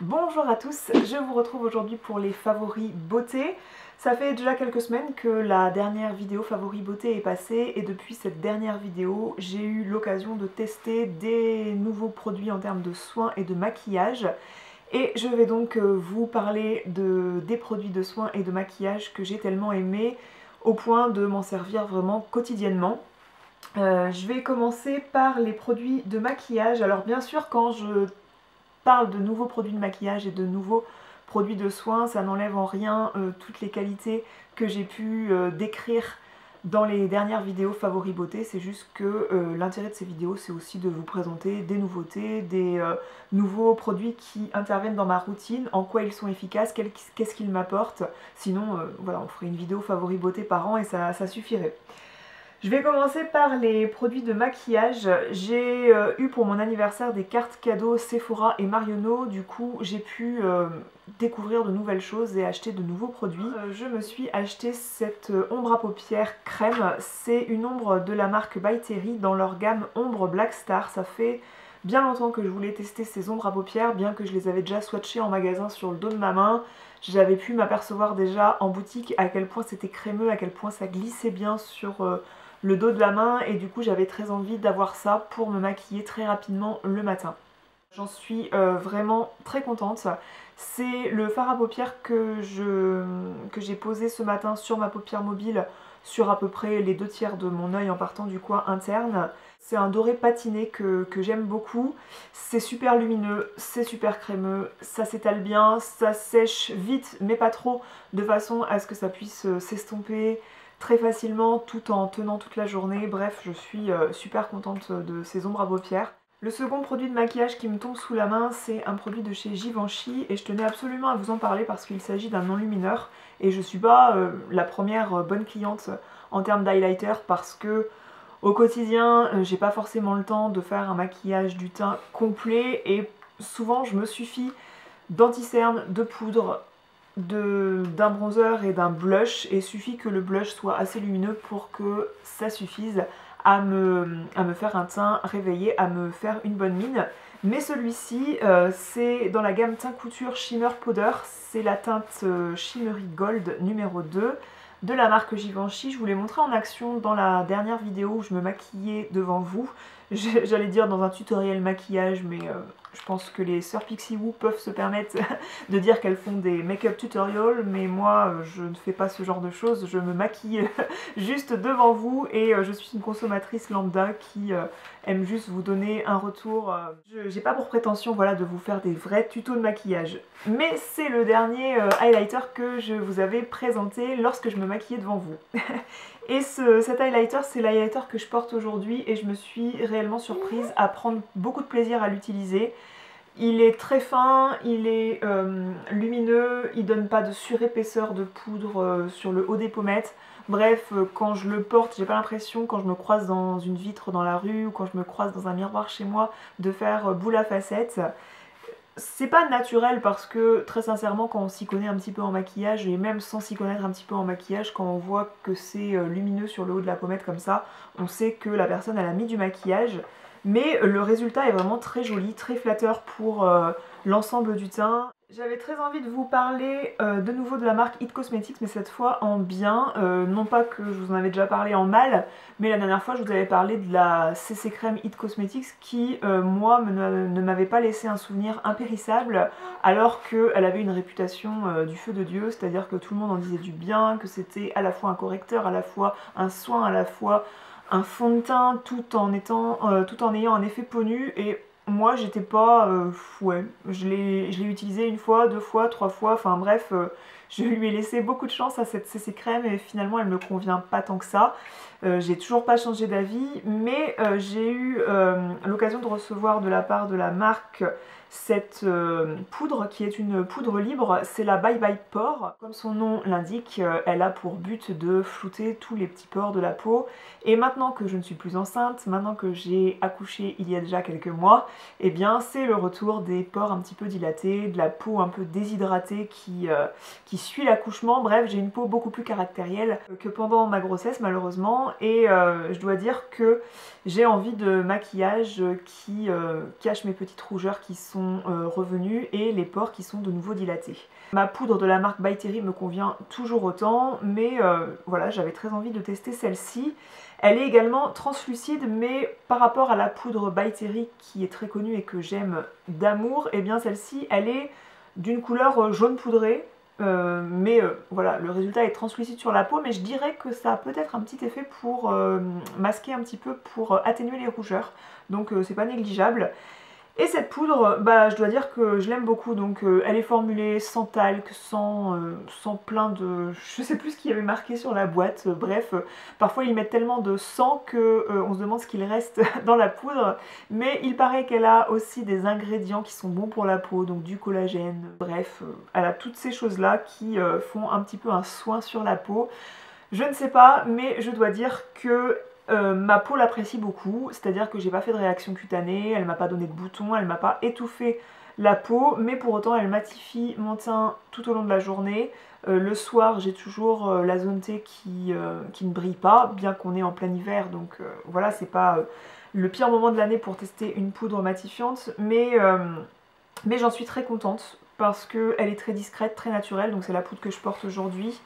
Bonjour à tous, je vous retrouve aujourd'hui pour les favoris beauté. Ça fait déjà quelques semaines que la dernière vidéo favoris beauté est passée et depuis cette dernière vidéo, j'ai eu l'occasion de tester des nouveaux produits en termes de soins et de maquillage. Et je vais donc vous parler des produits de soins et de maquillage que j'ai tellement aimés au point de m'en servir vraiment quotidiennement. Je vais commencer par les produits de maquillage. Alors bien sûr, quand je parle de nouveaux produits de maquillage et de nouveaux produits de soins, ça n'enlève en rien toutes les qualités que j'ai pu décrire dans les dernières vidéos favoris beauté. C'est juste que l'intérêt de ces vidéos, c'est aussi de vous présenter des nouveautés, des nouveaux produits qui interviennent dans ma routine, en quoi ils sont efficaces, qu'est-ce qu'ils m'apportent. Sinon, voilà, on ferait une vidéo favoris beauté par an et ça suffirait. Je vais commencer par les produits de maquillage. J'ai eu pour mon anniversaire des cartes cadeaux Sephora et Marionneau, du coup j'ai pu découvrir de nouvelles choses et acheter de nouveaux produits. Je me suis acheté cette ombre à paupières crème, c'est une ombre de la marque By Terry dans leur gamme ombre Black Star. Ça fait bien longtemps que je voulais tester ces ombres à paupières, bien que je les avais déjà swatchées en magasin sur le dos de ma main. J'avais pu m'apercevoir déjà en boutique à quel point c'était crémeux, à quel point ça glissait bien sur le dos de la main et du coup j'avais très envie d'avoir ça pour me maquiller très rapidement le matin. J'en suis vraiment très contente. C'est le fard à paupières que j'ai posé ce matin sur ma paupière mobile sur à peu près les 2/3 de mon œil en partant du coin interne. C'est un doré patiné que j'aime beaucoup. C'est super lumineux, c'est super crémeux, ça s'étale bien, ça sèche vite mais pas trop, de façon à ce que ça puisse s'estomper très facilement tout en tenant toute la journée. Bref, je suis super contente de ces ombres à paupières. Le second produit de maquillage qui me tombe sous la main, c'est un produit de chez Givenchy et je tenais absolument à vous en parler parce qu'il s'agit d'un enlumineur et je suis pas la première bonne cliente en termes d'highlighter parce que au quotidien, j'ai pas forcément le temps de faire un maquillage du teint complet et souvent je me suffis d'anti-cerne, de poudre, d'un bronzer et d'un blush et suffit que le blush soit assez lumineux pour que ça suffise à me faire un teint réveillé, à me faire une bonne mine. Mais celui-ci, c'est dans la gamme Teint Couture Shimmer Powder, c'est la teinte Shimmery Gold numéro 2 de la marque Givenchy. Je vous l'ai montré en action dans la dernière vidéo où je me maquillais devant vous. J'allais dire dans un tutoriel maquillage, mais je pense que les sœurs Pixie Woo peuvent se permettre de dire qu'elles font des make-up tutorials, mais moi je ne fais pas ce genre de choses, je me maquille juste devant vous et je suis une consommatrice lambda qui aime juste vous donner un retour. J'ai pas pour prétention voilà, de vous faire des vrais tutos de maquillage, mais c'est le dernier highlighter que je vous avais présenté lorsque je me maquillais devant vous. Et cet highlighter, c'est l'highlighter que je porte aujourd'hui et je me suis réellement surprise à prendre beaucoup de plaisir à l'utiliser. Il est très fin, il est lumineux, il donne pas de surépaisseur de poudre sur le haut des pommettes. Bref, quand je le porte, j'ai pas l'impression, quand je me croise dans une vitre dans la rue ou quand je me croise dans un miroir chez moi, de faire boule à facettes. C'est pas naturel parce que très sincèrement quand on s'y connaît un petit peu en maquillage et même sans s'y connaître un petit peu en maquillage, quand on voit que c'est lumineux sur le haut de la pommette comme ça, on sait que la personne elle a mis du maquillage. Mais le résultat est vraiment très joli, très flatteur pour l'ensemble du teint. J'avais très envie de vous parler de nouveau de la marque It Cosmetics, mais cette fois en bien. Non pas que je vous en avais déjà parlé en mal, mais la dernière fois je vous avais parlé de la CC Crème It Cosmetics qui, moi, ne m'avait pas laissé un souvenir impérissable, alors qu'elle avait une réputation du feu de Dieu, c'est-à-dire que tout le monde en disait du bien, que c'était à la fois un correcteur, à la fois un soin, à la fois un fond de teint tout en ayant un effet peau nue et moi j'étais pas ouais, je l'ai utilisé une fois, deux fois, trois fois, enfin bref, je lui ai laissé beaucoup de chance à cette CC crème et finalement elle me convient pas tant que ça. J'ai toujours pas changé d'avis, mais j'ai eu l'occasion de recevoir de la part de la marque cette poudre qui est une poudre libre, c'est la Bye Bye Pore. Comme son nom l'indique, elle a pour but de flouter tous les petits pores de la peau. Et maintenant que je ne suis plus enceinte, maintenant que j'ai accouché il y a déjà quelques mois, eh bien c'est le retour des pores un petit peu dilatés, de la peau un peu déshydratée qui suit l'accouchement. Bref, j'ai une peau beaucoup plus caractérielle que pendant ma grossesse malheureusement et je dois dire que j'ai envie de maquillage qui cache mes petites rougeurs qui sont sont revenus et les pores qui sont de nouveau dilatés. Ma poudre de la marque By Terry me convient toujours autant, mais voilà, j'avais très envie de tester celle-ci. Elle est également translucide, mais par rapport à la poudre By Terry qui est très connue et que j'aime d'amour, et bien celle-ci, elle est d'une couleur jaune poudré. Voilà, le résultat est translucide sur la peau, mais je dirais que ça a peut-être un petit effet pour masquer un petit peu, pour atténuer les rougeurs, donc c'est pas négligeable. Et cette poudre, bah, je dois dire que je l'aime beaucoup, donc elle est formulée sans talc, sans plein de... Je sais plus ce qu'il y avait marqué sur la boîte, bref, parfois ils mettent tellement de sang que on se demande ce qu'il reste dans la poudre, mais il paraît qu'elle a aussi des ingrédients qui sont bons pour la peau, donc du collagène, bref, elle a toutes ces choses-là qui font un petit peu un soin sur la peau. Je ne sais pas, mais je dois dire que ma peau l'apprécie beaucoup, c'est-à-dire que j'ai pas fait de réaction cutanée, elle m'a pas donné de boutons, elle m'a pas étouffé la peau, mais pour autant elle matifie mon teint tout au long de la journée. Le soir j'ai toujours la zone T qui ne brille pas, bien qu'on est en plein hiver, donc voilà, c'est pas le pire moment de l'année pour tester une poudre matifiante, mais j'en suis très contente parce qu'elle est très discrète, très naturelle, donc c'est la poudre que je porte aujourd'hui.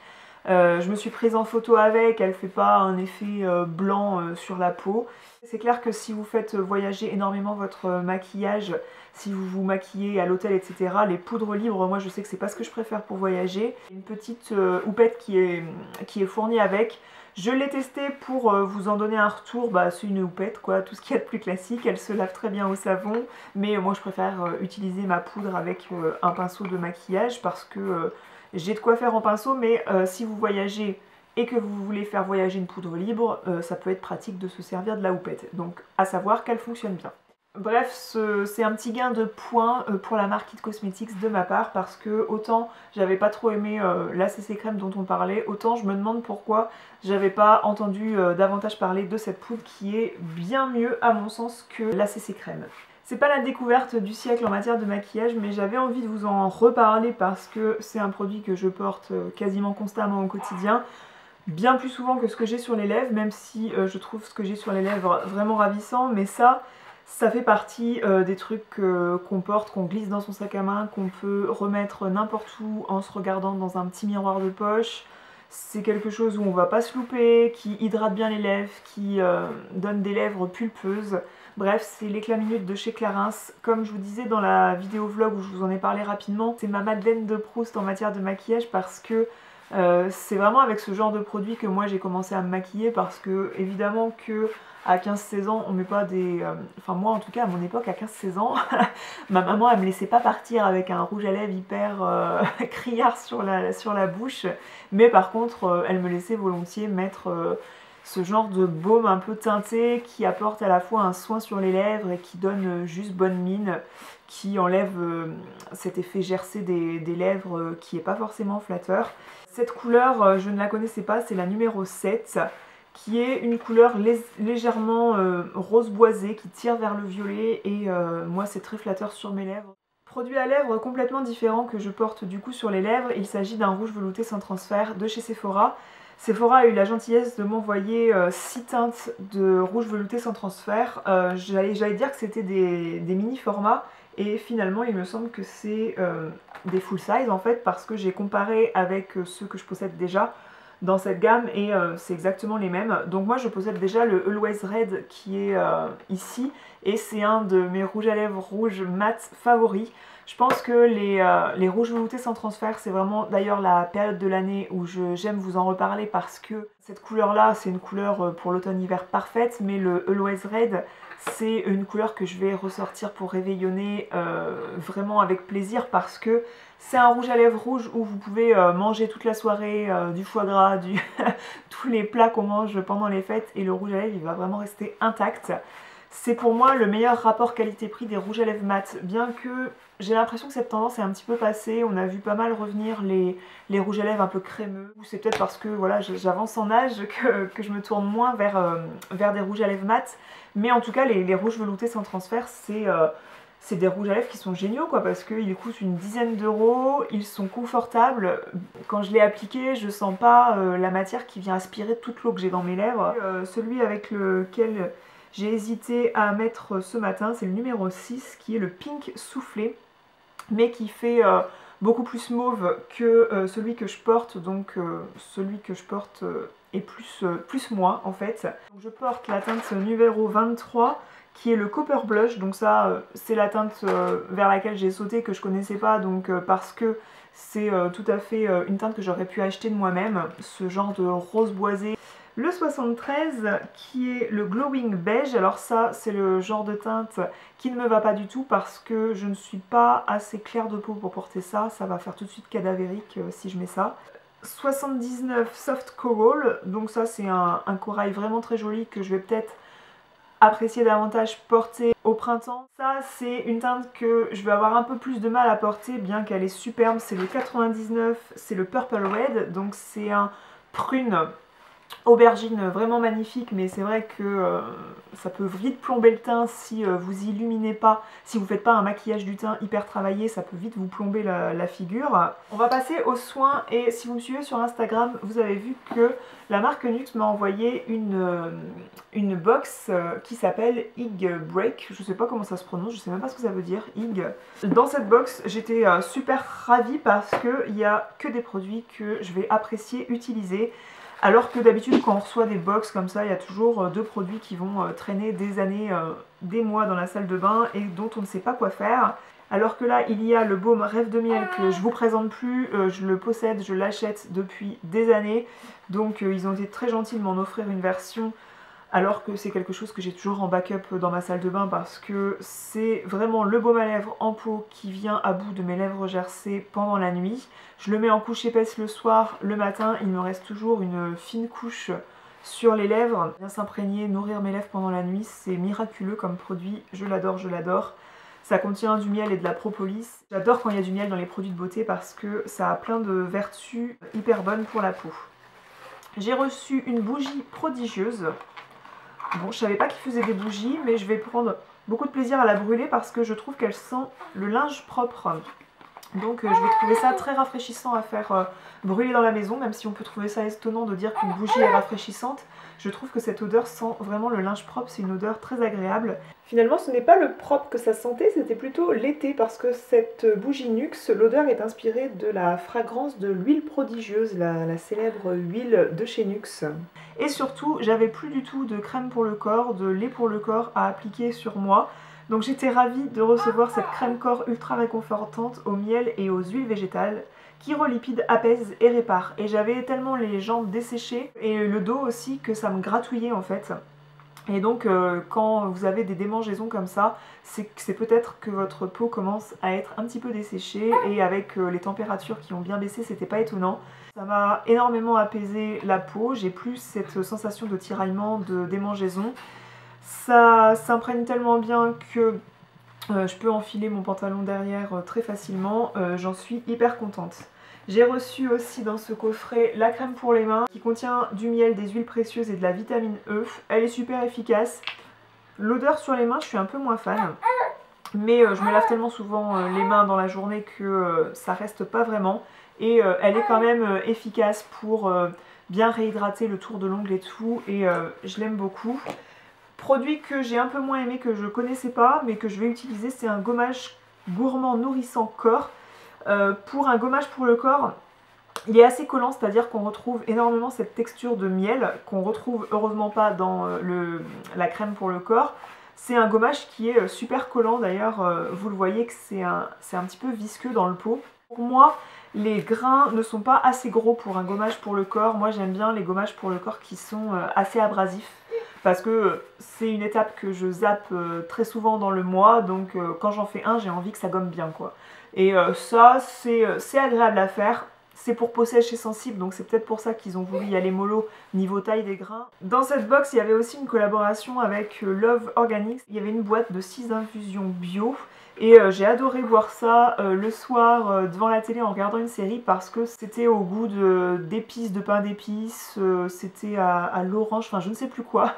Je me suis prise en photo avec, elle fait pas un effet blanc sur la peau. C'est clair que si vous faites voyager énormément votre maquillage, si vous vous maquillez à l'hôtel, etc., les poudres libres, moi je sais que c'est pas ce que je préfère pour voyager. Une petite houppette qui est fournie avec. Je l'ai testée pour vous en donner un retour, bah, c'est une houppette quoi, tout ce qu'il y a de plus classique, elle se lave très bien au savon, mais moi je préfère utiliser ma poudre avec un pinceau de maquillage parce que j'ai de quoi faire en pinceau, mais si vous voyagez et que vous voulez faire voyager une poudre libre, ça peut être pratique de se servir de la houppette, donc à savoir qu'elle fonctionne bien. Bref, c'est un petit gain de points pour la marque It Cosmetics de ma part parce que autant j'avais pas trop aimé la CC crème dont on parlait, autant je me demande pourquoi j'avais pas entendu davantage parler de cette poudre qui est bien mieux à mon sens que la CC crème. C'est pas la découverte du siècle en matière de maquillage, mais j'avais envie de vous en reparler parce que c'est un produit que je porte quasiment constamment au quotidien, bien plus souvent que ce que j'ai sur les lèvres, même si je trouve ce que j'ai sur les lèvres vraiment ravissant, mais ça fait partie des trucs qu'on porte, qu'on glisse dans son sac à main, qu'on peut remettre n'importe où en se regardant dans un petit miroir de poche. C'est quelque chose où on va pas se louper, qui hydrate bien les lèvres, qui donne des lèvres pulpeuses. Bref, c'est l'éclat minute de chez Clarins. Comme je vous disais dans la vidéo vlog où je vous en ai parlé rapidement, c'est ma Madeleine de Proust en matière de maquillage parce que c'est vraiment avec ce genre de produit que moi j'ai commencé à me maquiller parce que évidemment que à 15-16 ans on met pas des... Enfin moi en tout cas à mon époque à 15-16 ans ma maman elle me laissait pas partir avec un rouge à lèvres hyper criard sur la bouche, mais par contre elle me laissait volontiers mettre ce genre de baume un peu teinté qui apporte à la fois un soin sur les lèvres et qui donne juste bonne mine, qui enlève cet effet gercé des lèvres qui est pas forcément flatteur. Cette couleur, je ne la connaissais pas, c'est la numéro 7, qui est une couleur légèrement rose boisé, qui tire vers le violet, et moi c'est très flatteur sur mes lèvres. Produit à lèvres complètement différent que je porte du coup sur les lèvres, il s'agit d'un rouge velouté sans transfert de chez Sephora. Sephora a eu la gentillesse de m'envoyer 6 teintes de rouge velouté sans transfert. J'allais dire que c'était des mini formats, et finalement il me semble que c'est des full size en fait, parce que j'ai comparé avec ceux que je possède déjà dans cette gamme et c'est exactement les mêmes. Donc moi je possède déjà le Always Red qui est ici, et c'est un de mes rouges à lèvres rouge mat favoris. Je pense que les rouges veloutés sans transfert, c'est vraiment d'ailleurs la période de l'année où j'aime vous en reparler parce que cette couleur-là, c'est une couleur pour l'automne-hiver parfaite, mais le Always Red, c'est une couleur que je vais ressortir pour réveillonner vraiment avec plaisir parce que c'est un rouge à lèvres rouge où vous pouvez manger toute la soirée du foie gras, tous les plats qu'on mange pendant les fêtes, et le rouge à lèvres il va vraiment rester intact. C'est pour moi le meilleur rapport qualité-prix des rouges à lèvres mat, bien que j'ai l'impression que cette tendance est un petit peu passée. On a vu pas mal revenir les rouges à lèvres un peu crémeux, ou c'est peut-être parce que voilà, j'avance en âge que je me tourne moins vers des rouges à lèvres mat, mais en tout cas les rouges veloutés sans transfert, c'est des rouges à lèvres qui sont géniaux quoi, parce qu'ils coûtent une dizaine d'euros, ils sont confortables. Quand je l'ai appliqué, je sens pas la matière qui vient aspirer toute l'eau que j'ai dans mes lèvres. Celui avec lequel J'ai hésité à mettre ce matin, c'est le numéro 6 qui est le Pink Soufflé, mais qui fait beaucoup plus mauve que celui que je porte, donc celui que je porte est plus moi en fait. Donc, je porte la teinte numéro 23 qui est le Copper Blush, donc ça c'est la teinte vers laquelle j'ai sauté que je connaissais pas, donc parce que c'est tout à fait une teinte que j'aurais pu acheter de moi-même, ce genre de rose boisé. Le 73 qui est le Glowing Beige, alors ça c'est le genre de teinte qui ne me va pas du tout parce que je ne suis pas assez claire de peau pour porter ça, ça va faire tout de suite cadavérique si je mets ça. 79 Soft Coral, donc ça c'est un corail vraiment très joli que je vais peut-être apprécier davantage porter au printemps. Ça c'est une teinte que je vais avoir un peu plus de mal à porter bien qu'elle est superbe, c'est le 99, c'est le Purple Red, donc c'est un prune aubergine vraiment magnifique, mais c'est vrai que ça peut vite plomber le teint si vous illuminez pas, si vous faites pas un maquillage du teint hyper travaillé, ça peut vite vous plomber la figure. On va passer aux soins et si vous me suivez sur Instagram, vous avez vu que la marque NYX m'a envoyé une box qui s'appelle Hig Break, je sais pas comment ça se prononce, je sais même pas ce que ça veut dire, Hig. Dans cette box, j'étais super ravie parce qu'il n'y a que des produits que je vais apprécier utiliser. Alors que d'habitude quand on reçoit des box comme ça, il y a toujours deux produits qui vont traîner des années, des mois dans la salle de bain et dont on ne sait pas quoi faire. Alors que là il y a le baume Rêve de Miel que je vous présente plus, je le possède, je l'achète depuis des années. Donc ils ont été très gentils de m'en offrir une version alors que c'est quelque chose que j'ai toujours en backup dans ma salle de bain parce que c'est vraiment le baume à lèvres en peau qui vient à bout de mes lèvres gercées pendant la nuit. Je le mets en couche épaisse le soir, le matin il me reste toujours une fine couche sur les lèvres. Bien s'imprégner, nourrir mes lèvres pendant la nuit, c'est miraculeux comme produit, je l'adore, je l'adore. Ça contient du miel et de la propolis. J'adore quand il y a du miel dans les produits de beauté parce que ça a plein de vertus hyper bonnes pour la peau. J'ai reçu une bougie prodigieuse. Bon, je savais pas qu'ils faisaient des bougies, mais je vais prendre beaucoup de plaisir à la brûler parce que je trouve qu'elle sent le linge propre. Donc je vais trouver ça très rafraîchissant à faire brûler dans la maison, même si on peut trouver ça étonnant de dire qu'une bougie est rafraîchissante. Je trouve que cette odeur sent vraiment le linge propre, c'est une odeur très agréable. Finalement ce n'est pas le propre que ça sentait, c'était plutôt l'été parce que cette bougie NYX, l'odeur est inspirée de la fragrance de l'huile prodigieuse, la célèbre huile de chez NYX. Et surtout, j'avais plus du tout de crème pour le corps, de lait pour le corps à appliquer sur moi. Donc j'étais ravie de recevoir cette crème corps ultra réconfortante au miel et aux huiles végétales qui relipide, apaise et répare. Et j'avais tellement les jambes desséchées et le dos aussi que ça me gratouillait en fait. Et donc quand vous avez des démangeaisons comme ça, c'est peut-être que votre peau commence à être un petit peu desséchée et avec les températures qui ont bien baissé, c'était pas étonnant. Ça m'a énormément apaisé la peau, j'ai plus cette sensation de tiraillement, de démangeaison. Ça s'imprègne tellement bien que je peux enfiler mon pantalon derrière très facilement, j'en suis hyper contente. J'ai reçu aussi dans ce coffret la crème pour les mains qui contient du miel, des huiles précieuses et de la vitamine E. Elle est super efficace. L'odeur sur les mains, je suis un peu moins fan. Mais je me lave tellement souvent les mains dans la journée que ça reste pas vraiment. Et elle est quand même efficace pour bien réhydrater le tour de l'ongle et tout. Et je l'aime beaucoup. Produit que j'ai un peu moins aimé, que je connaissais pas, mais que je vais utiliser, c'est un gommage gourmand nourrissant corps. Pour un gommage pour le corps, il est assez collant, c'est-à-dire qu'on retrouve énormément cette texture de miel, qu'on retrouve heureusement pas dans la crème pour le corps. C'est un gommage qui est super collant, d'ailleurs vous le voyez que c'est un petit peu visqueux dans le pot. Pour moi, les grains ne sont pas assez gros pour un gommage pour le corps. Moi j'aime bien les gommages pour le corps qui sont assez abrasifs. Parce que c'est une étape que je zappe très souvent dans le mois, donc quand j'en fais un, j'ai envie que ça gomme bien quoi. Et ça, c'est agréable à faire. C'est pour peau sèche et sensible, donc c'est peut-être pour ça qu'ils ont voulu y aller mollo niveau taille des grains. Dans cette box, il y avait aussi une collaboration avec Love Organics. Il y avait une boîte de 6 infusions bio. Et j'ai adoré boire ça le soir devant la télé en regardant une série parce que c'était au goût d'épices, de pain d'épices, c'était à l'orange, enfin je ne sais plus quoi.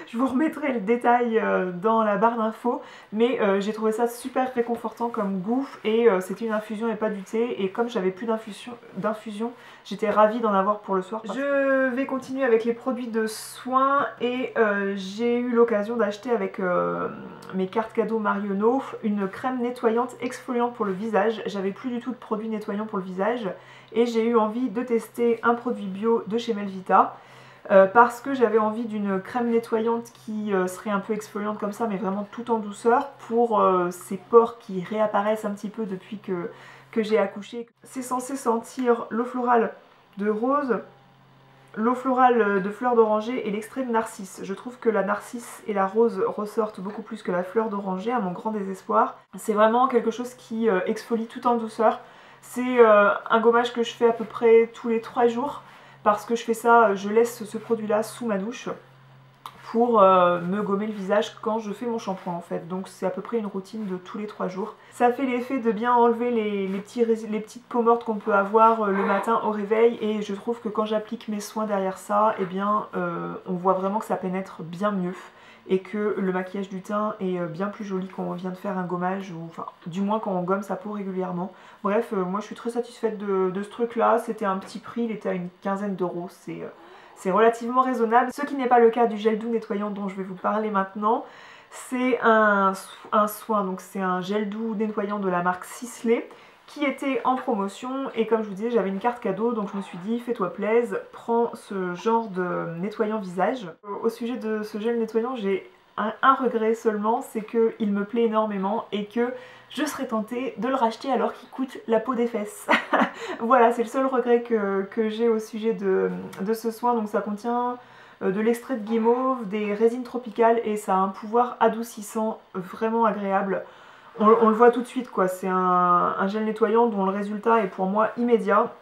Je vous remettrai le détail dans la barre d'infos, mais j'ai trouvé ça super réconfortant comme goût et c'était une infusion et pas du thé. Et comme j'avais plus d'infusion, j'étais ravie d'en avoir pour le soir. Je vais continuer avec les produits de soins et j'ai eu l'occasion d'acheter avec mes cartes cadeaux Marionneau une crème nettoyante exfoliante pour le visage. J'avais plus du tout de produits nettoyants pour le visage et j'ai eu envie de tester un produit bio de chez Melvita parce que j'avais envie d'une crème nettoyante qui serait un peu exfoliante comme ça mais vraiment tout en douceur pour ces pores qui réapparaissent un petit peu depuis que j'ai accouché. C'est censé sentir l'eau florale de rose, l'eau florale de fleur d'oranger et l'extrait de narcisse. Je trouve que la narcisse et la rose ressortent beaucoup plus que la fleur d'oranger, à mon grand désespoir. C'est vraiment quelque chose qui exfolie tout en douceur. C'est un gommage que je fais à peu près tous les 3 jours. Parce que je fais ça, je laisse ce produit-là sous ma douche pour me gommer le visage quand je fais mon shampoing en fait. Donc c'est à peu près une routine de tous les 3 jours. Ça fait l'effet de bien enlever les petites peaux mortes qu'on peut avoir le matin au réveil et je trouve que quand j'applique mes soins derrière ça, eh bien on voit vraiment que ça pénètre bien mieux et que le maquillage du teint est bien plus joli quand on vient de faire un gommage ou enfin du moins quand on gomme sa peau régulièrement. Bref, moi je suis très satisfaite de ce truc là, c'était un petit prix, il était à une quinzaine d'euros, c'est relativement raisonnable. Ce qui n'est pas le cas du gel doux nettoyant dont je vais vous parler maintenant. C'est un soin, donc c'est un gel doux nettoyant de la marque Sisley qui était en promotion et comme je vous disais j'avais une carte cadeau donc je me suis dit fais-toi plaise, prends ce genre de nettoyant visage. Au sujet de ce gel nettoyant j'ai un regret seulement, c'est qu'il me plaît énormément et que je serais tentée de le racheter alors qu'il coûte la peau des fesses. Voilà, c'est le seul regret que j'ai au sujet de ce soin. Donc ça contient de l'extrait de guimauve, des résines tropicales et ça a un pouvoir adoucissant vraiment agréable. On le voit tout de suite quoi, c'est un gel nettoyant dont le résultat est pour moi immédiat.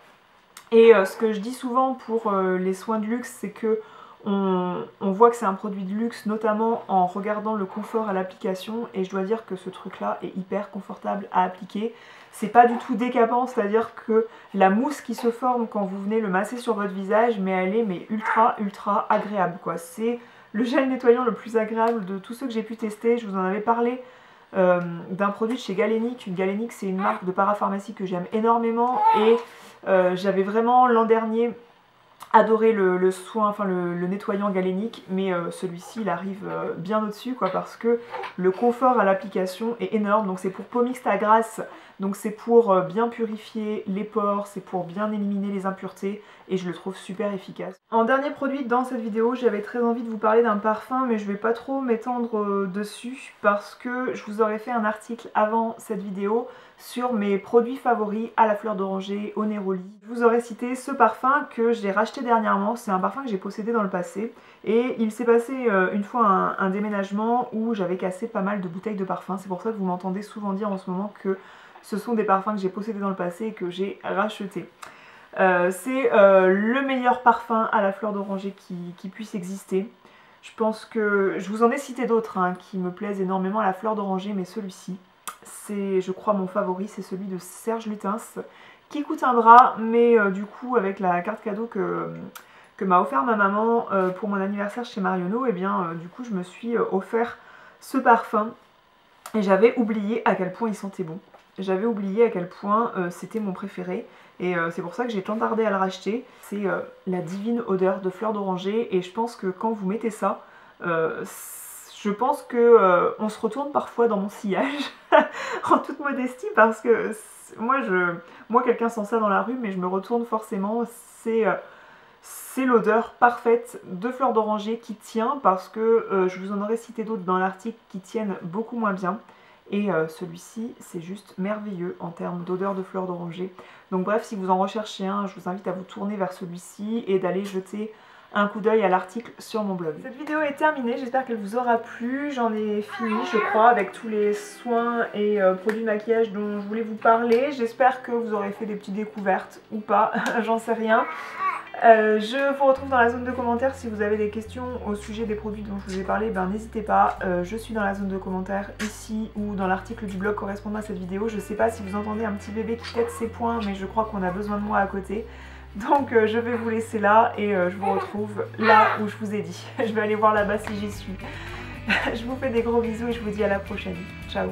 Et ce que je dis souvent pour les soins de luxe, c'est que on voit que c'est un produit de luxe, notamment en regardant le confort à l'application, et je dois dire que ce truc là est hyper confortable à appliquer. C'est pas du tout décapant, c'est-à-dire que la mousse qui se forme quand vous venez le masser sur votre visage, mais elle est ultra agréable quoi. C'est le gel nettoyant le plus agréable de tous ceux que j'ai pu tester. Je vous en avais parlé d'un produit de chez Galénic. Galénic c'est une marque de parapharmacie que j'aime énormément et j'avais vraiment l'an dernier adoré le soin, enfin le nettoyant galénique, mais celui-ci il arrive bien au-dessus quoi, parce que le confort à l'application est énorme. Donc c'est pour peau mixte à grasse, donc c'est pour bien purifier les pores, c'est pour bien éliminer les impuretés et je le trouve super efficace. En dernier produit dans cette vidéo, j'avais très envie de vous parler d'un parfum mais je vais pas trop m'étendre dessus parce que je vous aurais fait un article avant cette vidéo sur mes produits favoris à la fleur d'oranger, au néroli. Je vous aurais cité ce parfum que j'ai racheté dernièrement, c'est un parfum que j'ai possédé dans le passé et il s'est passé une fois un déménagement où j'avais cassé pas mal de bouteilles de parfum. C'est pour ça que vous m'entendez souvent dire en ce moment que ce sont des parfums que j'ai possédés dans le passé et que j'ai rachetés. C'est le meilleur parfum à la fleur d'oranger qui puisse exister. Je pense que je vous en ai cité d'autres hein, qui me plaisent énormément à la fleur d'oranger, mais celui-ci, c'est je crois mon favori, c'est celui de Serge Lutens qui coûte un bras, mais du coup avec la carte cadeau que m'a offert ma maman pour mon anniversaire chez Marionneau, et bien du coup je me suis offert ce parfum et j'avais oublié à quel point il sentait bon. J'avais oublié à quel point c'était mon préféré et c'est pour ça que j'ai tant tardé à le racheter. C'est la divine odeur de fleur d'oranger et je pense que quand vous mettez ça, je pense que on se retourne parfois dans mon sillage en toute modestie parce que moi quelqu'un sent ça dans la rue mais je me retourne forcément. C'est l'odeur parfaite de fleur d'oranger qui tient parce que je vous en aurais cité d'autres dans l'article qui tiennent beaucoup moins bien. Et celui-ci, c'est juste merveilleux en termes d'odeur de fleur d'oranger. Donc bref, si vous en recherchez un, je vous invite à vous tourner vers celui-ci et d'aller jeter un coup d'œil à l'article sur mon blog. Cette vidéo est terminée, j'espère qu'elle vous aura plu. J'en ai fini, je crois, avec tous les soins et produits de maquillage dont je voulais vous parler. J'espère que vous aurez fait des petites découvertes ou pas, j'en sais rien. Je vous retrouve dans la zone de commentaires si vous avez des questions au sujet des produits dont je vous ai parlé, ben n'hésitez pas, je suis dans la zone de commentaires ici ou dans l'article du blog correspondant à cette vidéo. Je sais pas si vous entendez un petit bébé qui tète ses poings, mais je crois qu'on a besoin de moi à côté. Donc je vais vous laisser là et je vous retrouve là où je vous ai dit. Je vais aller voir là-bas si j'y suis. Je vous fais des gros bisous et je vous dis à la prochaine. Ciao.